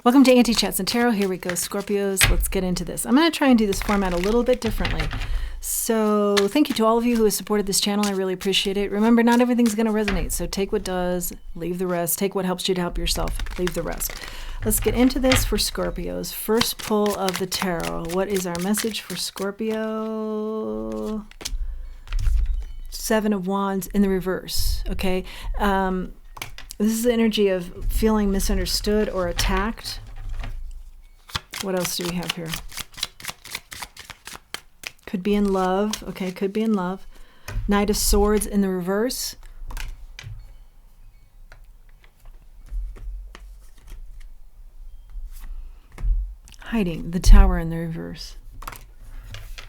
Welcome to Anti-Chats and Tarot. Here we go, Scorpios. Let's get into this. I'm going to try and do this format a little bit differently. So thank you to all of you who have supported this channel. I really appreciate it. Remember, not everything's going to resonate. So take what does, leave the rest. Take what helps you to help yourself, leave the rest. Let's get into this for Scorpios. First pull of the tarot. What is our message for Scorpio? Seven of Wands in the reverse. Okay. This is the energy of feeling misunderstood or attacked. What else do we have here? Could be in love. Okay, could be in love. Knight of Swords in the reverse. Hiding. The Tower in the reverse.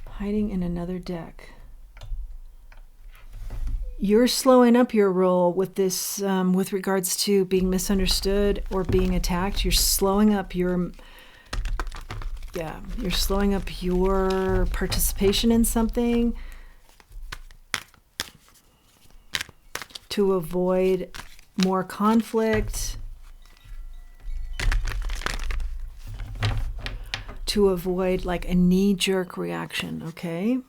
Hiding in another deck. You're slowing up your role with this, with regards to being misunderstood or being attacked. You're slowing up your, you're slowing up your participation in something to avoid more conflict, to avoid like a knee-jerk reaction, okay?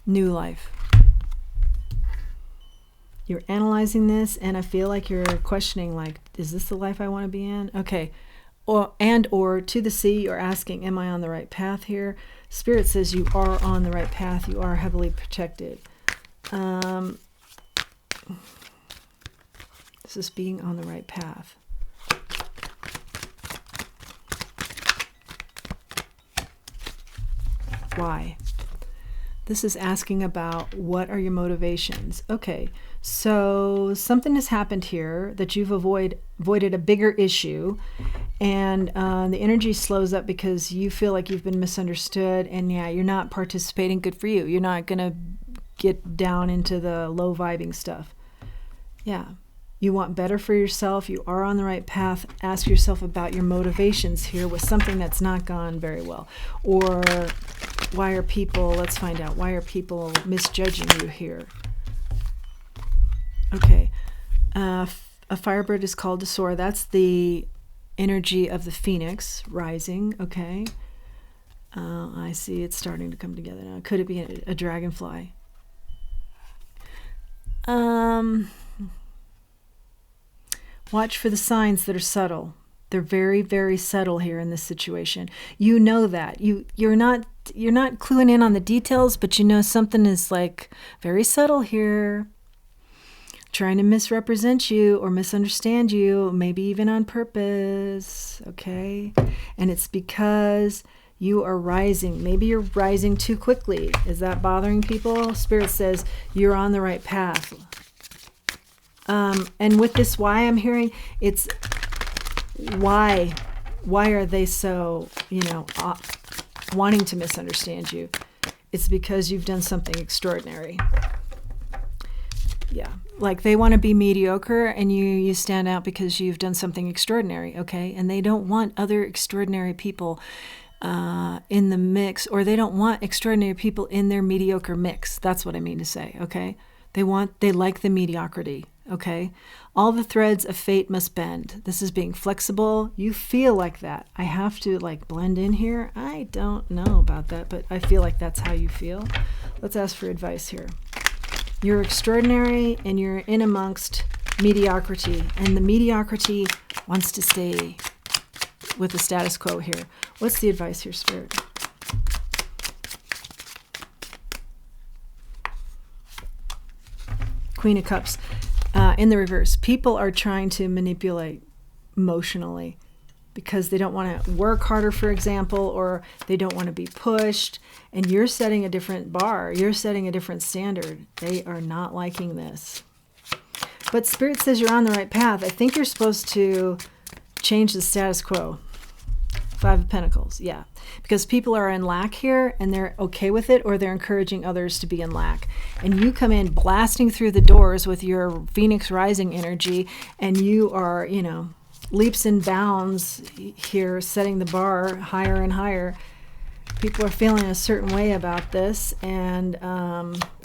New life. You're analyzing this, and I feel like you're questioning, like, is this the life I want to be in? Okay. Or to the sea, you're asking, am I on the right path here? Spirit says you are on the right path. You are heavily protected. This is being on the right path. Why? This is asking about what are your motivations. Okay, so something has happened here that you've avoided a bigger issue, and the energy slows up because you feel like you've been misunderstood, and yeah, you're not participating. Good for you. You're not going to get down into the low vibing stuff. Yeah. You want better for yourself. You are on the right path. Ask yourself about your motivations here with something that's not gone very well. Or why are people, let's find out, why are people misjudging you here? Okay. A firebird is called to soar. That's the energy of the phoenix rising. Okay. I see it's starting to come together now. Could it be a dragonfly? Watch for the signs that are subtle. They're very, very subtle here in this situation. You know that. You're not cluing in on the details, but you know something is like very subtle here. Trying to misrepresent you or misunderstand you, maybe even on purpose. Okay? And it's because you are rising. Maybe you're rising too quickly. Is that bothering people? Spirit says you're on the right path. And with this why I'm hearing, it's why are they so, wanting to misunderstand you? It's because you've done something extraordinary. Yeah, like they want to be mediocre, and you stand out because you've done something extraordinary, okay? And they don't want other extraordinary people in the mix, or they don't want extraordinary people in their mediocre mix. That's what I mean to say, okay? They like the mediocrity. Okay, all the threads of fate must bend. This is being flexible. You feel like that. I have to like blend in here. I don't know about that, but I feel like that's how you feel. Let's ask for advice here. You're extraordinary, and you're in amongst mediocrity, and the mediocrity wants to stay with the status quo here. What's the advice here, Spirit? Queen of Cups. In the reverse, people are trying to manipulate emotionally because they don't want to work harder, for example, or they don't want to be pushed. And you're setting a different bar. You're setting a different standard. They are not liking this. But Spirit says you're on the right path. I think you're supposed to change the status quo. Five of Pentacles, yeah. Because people are in lack here, and they're okay with it, or they're encouraging others to be in lack. And you come in blasting through the doors with your Phoenix Rising energy, and you are, leaps and bounds here, setting the bar higher and higher. People are feeling a certain way about this, and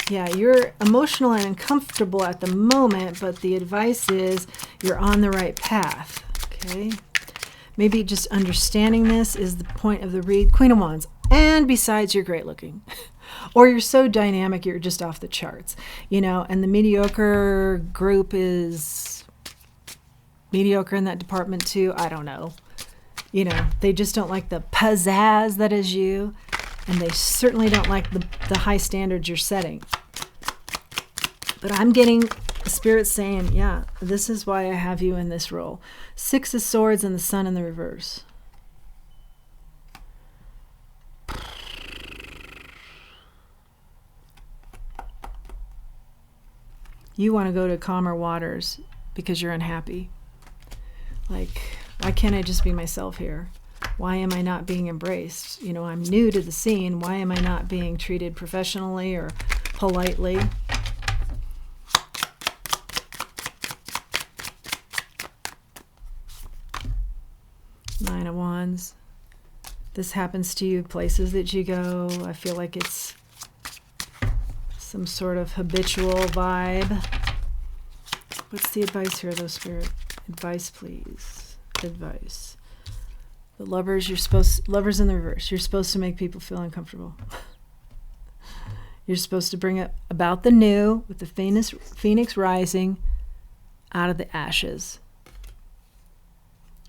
Yeah, you're emotional and uncomfortable at the moment, but the advice is you're on the right path. Okay. Maybe just understanding this is the point of the read. Queen of Wands. And besides, you're great looking. Or you're so dynamic, you're just off the charts. You know, and the mediocre group is mediocre in that department too. I don't know. You know, they just don't like the pizzazz that is you. And they certainly don't like the high standards you're setting. But I'm getting the Spirit saying, yeah, this is why I have you in this role. 6 of Swords and the Sun in the reverse. You want to go to calmer waters because you're unhappy. Like, why can't I just be myself here? Why am I not being embraced? You know, I'm new to the scene. Why am I not being treated professionally or politely? Nine of Wands. This happens to you places that you go. I feel like it's some sort of habitual vibe. What's the advice here, though, Spirit? Advice, please. Advice. The lovers, lovers in the reverse. You're supposed to make people feel uncomfortable. You're supposed to bring up about the new with the phoenix rising out of the ashes.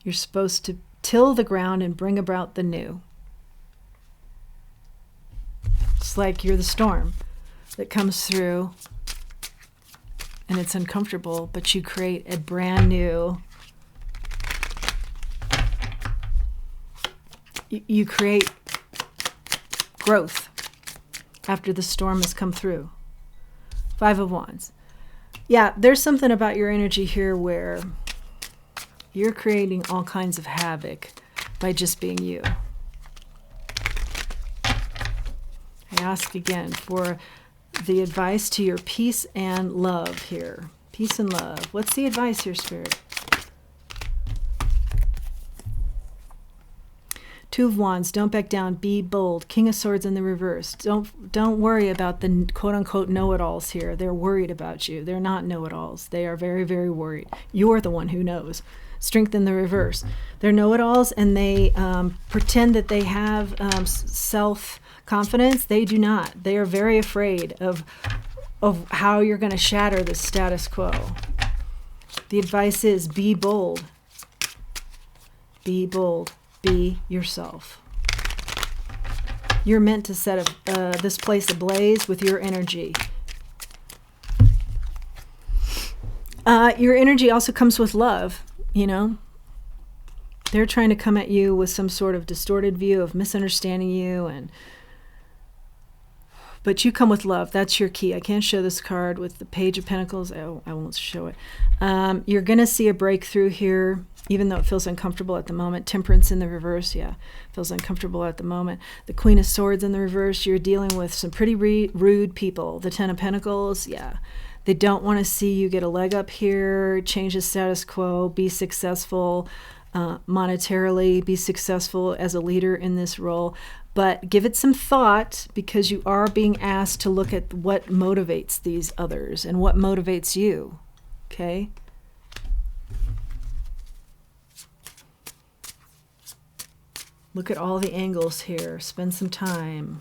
You're supposed to till the ground and bring about the new. It's like you're the storm that comes through and it's uncomfortable, but you create a brand new, you create growth after the storm has come through. 5 of Wands. Yeah, there's something about your energy here where you're creating all kinds of havoc by just being you. I ask again for the advice to your peace and love here. Peace and love. What's the advice here, Spirit? 2 of Wands. Don't back down. Be bold. King of Swords in the reverse. Don't worry about the quote-unquote know-it-alls here. They're worried about you. They're not know-it-alls. They are very, very worried. You're the one who knows. Strength in the reverse. They're know-it-alls, and they pretend that they have self-confidence. They do not. They are very afraid of how you're going to shatter the status quo. The advice is be bold. Be bold. Be yourself. You're meant to set this place ablaze with your energy. Your energy also comes with love, you know. They're trying to come at you with some sort of distorted view of misunderstanding you, but you come with love. That's your key. I can't show this card with the Page of Pentacles. Oh, I won't show it. You're going to see a breakthrough here, even though it feels uncomfortable at the moment. Temperance in the reverse, yeah, feels uncomfortable at the moment. The Queen of Swords in the reverse, you're dealing with some pretty rude people. The Ten of Pentacles, yeah. They don't want to see you get a leg up here, change the status quo, be successful monetarily, be successful as a leader in this role. But give it some thought, because you are being asked to look at what motivates these others and what motivates you, okay? Look at all the angles here. Spend some time.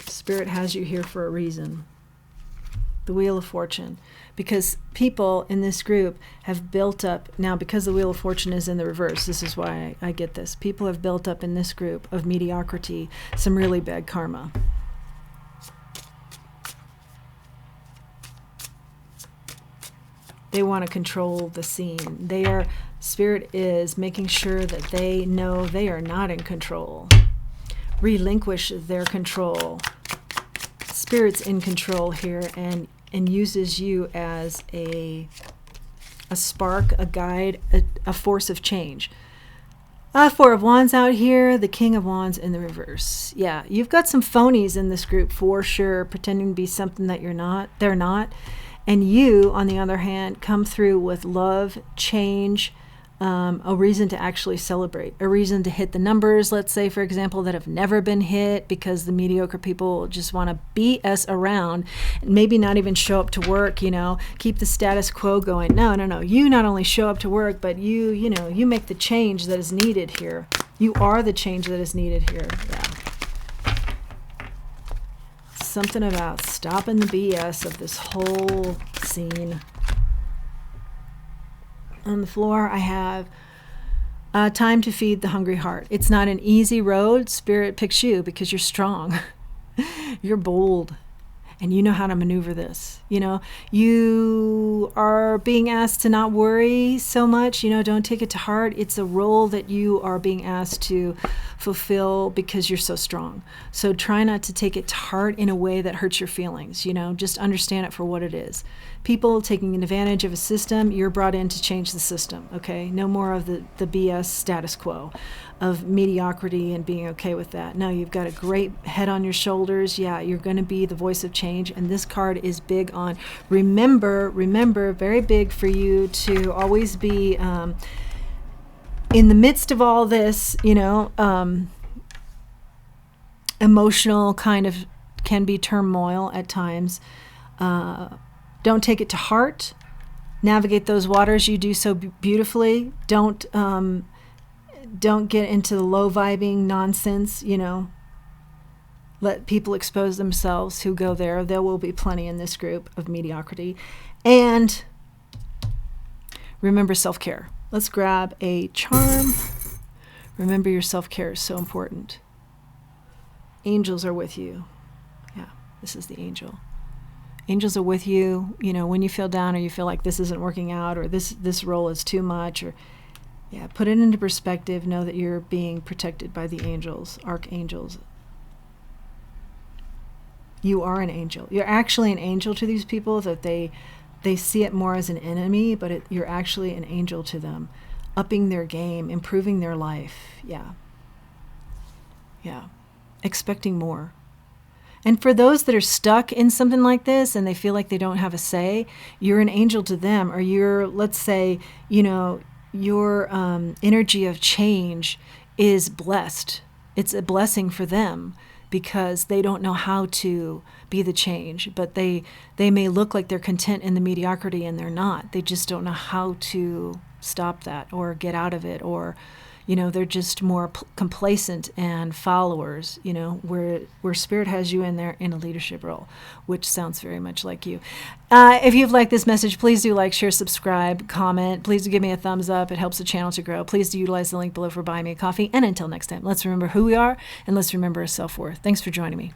Spirit has you here for a reason. The Wheel of Fortune. Because people in this group have built up, now because the Wheel of Fortune is in the reverse, this is why I get this. People have built up in this group of mediocrity some really bad karma. They want to control the scene. Spirit is making sure that they know they are not in control. Relinquish their control. Spirit's in control here and uses you as a spark, a guide, a force of change. 4 of Wands out here, the King of Wands in the reverse. Yeah, you've got some phonies in this group for sure, pretending to be something that they're not. And you, on the other hand, come through with love, change, a reason to actually celebrate, a reason to hit the numbers, let's say, for example, that have never been hit because the mediocre people just want to BS around and maybe not even show up to work, keep the status quo going. No. You not only show up to work, but you make the change that is needed here. You are the change that is needed here. Yeah. Something about stopping the BS of this whole scene. On the floor, I have time to feed the hungry heart. It's not an easy road. Spirit picks you because you're strong. You're bold. And you know how to maneuver this. You are being asked to not worry so much. Don't take it to heart. It's a role that you are being asked to fulfill because you're so strong. So try not to take it to heart in a way that hurts your feelings. Just understand it for what it is. People taking advantage of a system, you're brought in to change the system, okay? No more of the BS status quo of mediocrity and being okay with that. No, you've got a great head on your shoulders. Yeah, you're going to be the voice of change. And this card is big on remember, very big for you to always be in the midst of all this, emotional kind of can be turmoil at times. Don't take it to heart. Navigate those waters. You do so beautifully. Don't get into the low vibing nonsense, Let people expose themselves who go there. There will be plenty in this group of mediocrity. And remember self-care. Let's grab a charm. Remember your self-care is so important. Angels are with you. Yeah, this is the angel. Angels are with you, when you feel down or you feel like this isn't working out or this role is too much or put it into perspective. Know that you're being protected by the angels, archangels. You are an angel. You're actually an angel to these people that they see it more as an enemy, but you're actually an angel to them, upping their game, improving their life. Yeah. Expecting more. And for those that are stuck in something like this and they feel like they don't have a say, you're an angel to them, or you're, let's say, your energy of change is blessed. It's a blessing for them because they don't know how to be the change, but they may look like they're content in the mediocrity and they're not. They just don't know how to stop that or get out of it, or they're just more complacent and followers, where Spirit has you in there in a leadership role, which sounds very much like you. If you've liked this message, please do like, share, subscribe, comment. Please do give me a thumbs up. It helps the channel to grow. Please do utilize the link below for buying me a coffee. And until next time, let's remember who we are and let's remember our self-worth. Thanks for joining me.